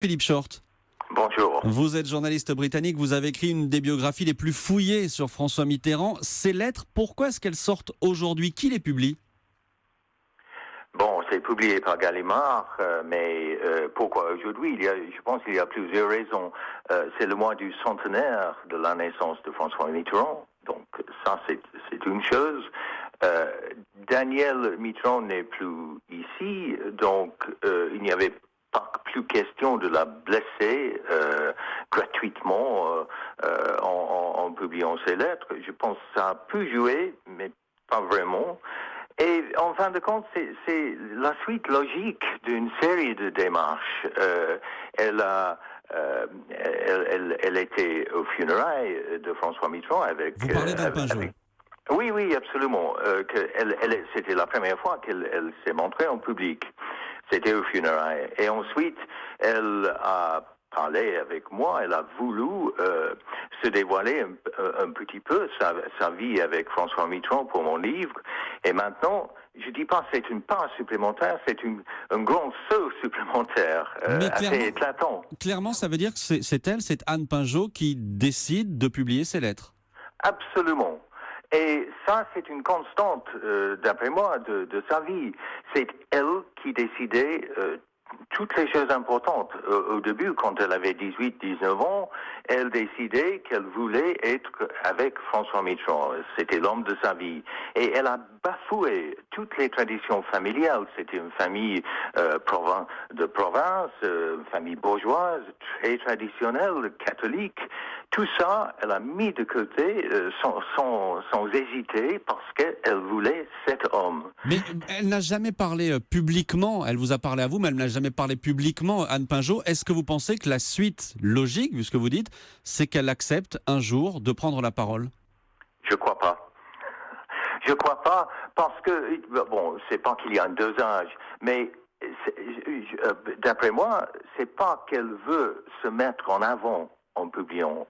Philippe Short, Bonjour. vous êtes journaliste britannique, vous avez écrit une des biographies les plus fouillées sur François Mitterrand. Ces lettres, pourquoi est-ce qu'elles sortent aujourd'hui? Qui les publie? Bon, c'est publié par Gallimard, mais pourquoi aujourd'hui? Je pense qu'il y a plusieurs raisons. C'est le mois du centenaire de la naissance de François Mitterrand, donc ça c'est une chose. Daniel Mitterrand n'est plus ici, donc il n'y avait pas plus question de la blesser gratuitement en publiant ses lettres. Je pense que ça a pu jouer, mais pas vraiment. Et en fin de compte, c'est la suite logique d'une série de démarches. Elle était aux funérailles de François Mitterrand avec... Vous parlez d'Anne Pinjot. Oui, absolument. C'était la première fois qu'elle s'est montrée en public. C'était aux funérailles. Et ensuite, elle a parlé avec moi, elle a voulu se dévoiler un petit peu sa vie avec François Mitterrand pour mon livre. Et maintenant, je dis pas c'est une part supplémentaire, c'est un grand saut supplémentaire, assez éclatant. Clairement, ça veut dire que c'est Anne Pinjot qui décide de publier ses lettres. Absolument. Et ça, c'est une constante, d'après moi, de sa vie. C'est elle qui décidait toutes les choses importantes. Au début, quand elle avait 18-19 ans, elle décidait qu'elle voulait être avec François Mitterrand. C'était l'homme de sa vie. Et elle a bafoué toutes les traditions familiales. C'était une famille de province, une famille bourgeoise, très traditionnelle, catholique. Tout ça, elle a mis de côté sans hésiter parce qu'elle voulait cet homme. Mais elle n'a jamais parlé publiquement, elle vous a parlé à vous, mais elle n'a jamais parlé publiquement, Anne Pinjot. Est-ce que vous pensez que la suite logique, vu ce que vous dites, c'est qu'elle accepte un jour de prendre la parole? Je crois pas. Je crois pas parce que, bon, c'est pas qu'il y a un dosage, mais d'après moi, c'est pas qu'elle veut se mettre en avant en publiant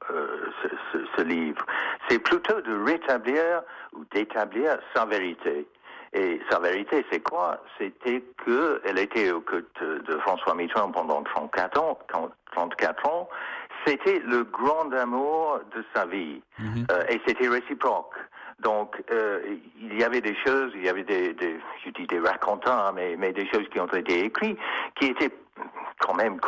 ce livre. C'est plutôt de rétablir ou d'établir sa vérité. Et sa vérité, c'est quoi? C'était qu'elle était aux côtés de François Mitterrand pendant 34 ans. C'était le grand amour de sa vie. Et c'était réciproque. Donc, il y avait des choses, il y avait je dis des racontants, mais des choses qui ont été écrites, qui étaient quand même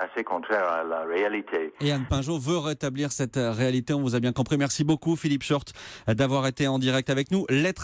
assez contraires à la réalité. Et Anne Pinjot veut rétablir cette réalité, on vous a bien compris. Merci beaucoup Philippe Short d'avoir été en direct avec nous. Lettre